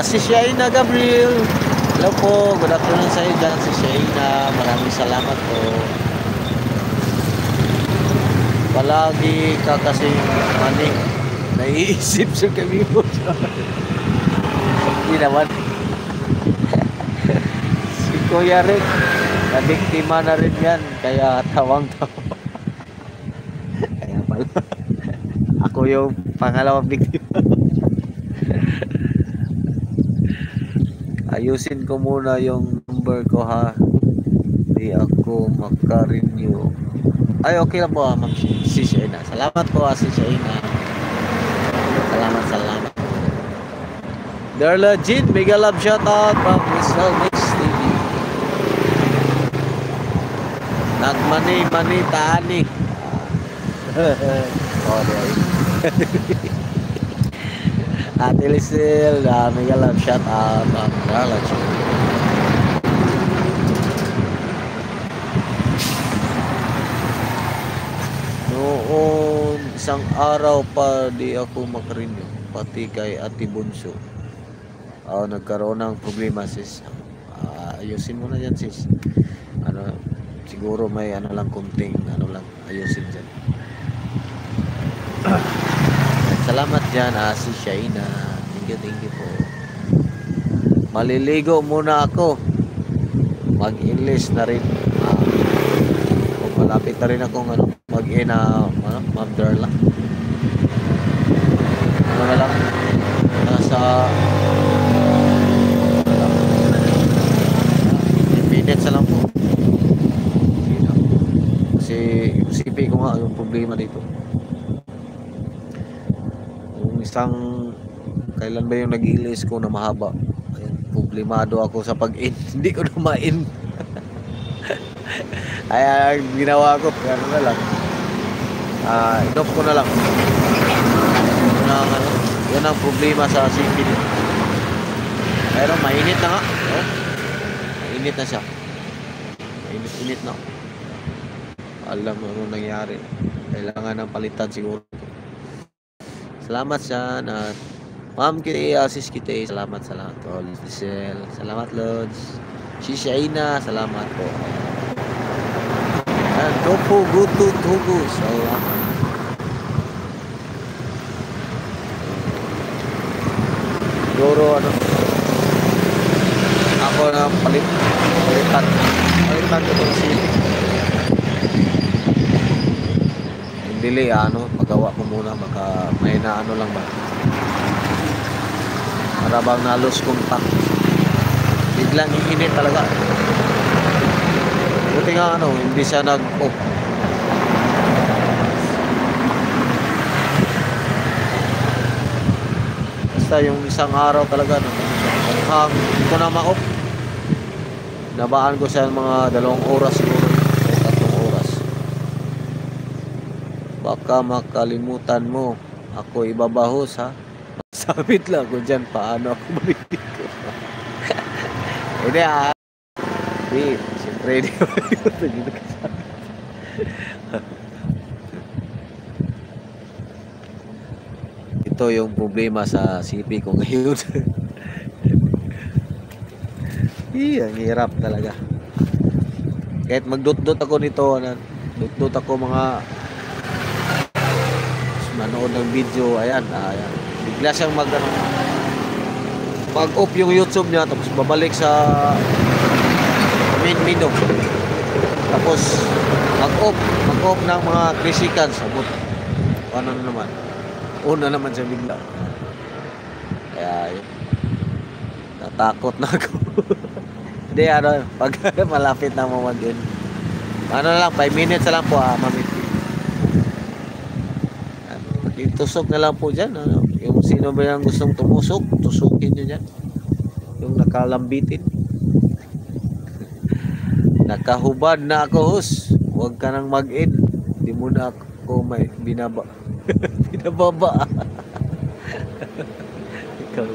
Si Shaina Gabriel. Hello po, good afternoon sa iyo dyan si Shaina. Maraming salamat po. Palagi ka kasing maning naiisip sa kami mo. Hindi naman. Si Kuya Rick, nabiktima na rin yan. Kaya tawang-tawa. Kaya pala. Ako yung pangalawang biktima. Ayusin ko muna yung number ko ha. Di ako maka-renew. Ay, okay lang po ma'am si Shaina. Salamat po si Shaina. Salamat. Darla Jean, mega love shoutout from Rizal Mix TV. Nagmani-mani taani. Ate Lisil, mega love shoutout from Darla Jean. Noon, isang araw pa di ako makarenew, pati kay Ate Bunso. Nagkaroon ng problema sis. Ayusin mo na yan sis. Siguro may lang kunting lang ayusin dyan. Salamat dyan si Shaina. Thank you po. Maliligo muna ako. Mag-enlist na rin. Malapit na rin akong mag-ina Ma'am Darla. Na lang nasa minutes na lang po. Kasi isipin ko nga yung problema dito. Yung isang kailan ba yung nag-ilis ko na mahaba. Ayun, problemado ako sa pag-in. Hindi ko na ma-in. Kaya ginawa ko, ano na lang. Inop ko na lang. Yun ang problema sa CP. Pero mainit na nga. Mainit na siya. Mainit na. Alam mo anong nangyari. Kailangan ng palitan siguro. Salamat siya na Ma'am Kitty, Asis Kitty. Salamat. Lisel. Salamat Lods. Si Shaina. Salamat po. Topo Gutu Tugu. Salamat. Siguro ako na palitan ko itong city. Hindi magawa ko muna may na lang ba. Para bang na-lose contact. Biglang iinit talaga. Buti nga hindi siya nag-off. Basta yung isang araw talaga hindi ko na ma-off. Nabaan ko siya mga 2 oras siguro o 3 oras. Baka makalimutan mo ako ibabahos ha. Masabit lang ko dyan paano ako balikin ko. Hindi siyempre hindi ito yung problema sa CP ko ngayon. Ang hirap talaga. Kahit magdot-dot ako nito, dot-dot ako mga manood ng video, ayan. Bigla siyang mag-off yung YouTube niya, tapos babalik sa main menu. Tapos mag-off ng mga 3 seconds. Ano na naman? Una naman siya bigla. Kaya yun. Natakot na ako. Hindi pag malapit na mo mag-in. Lang, 5 minutes na lang po mamit. Itusok na lang po dyan. Yung sino ba yung gustong tumusok, tusukin nyo dyan. Yung nakalambitin. Nakahubad na ako, hus. Huwag ka nang mag-in. Hindi mo na ako may binababa. Ikaw.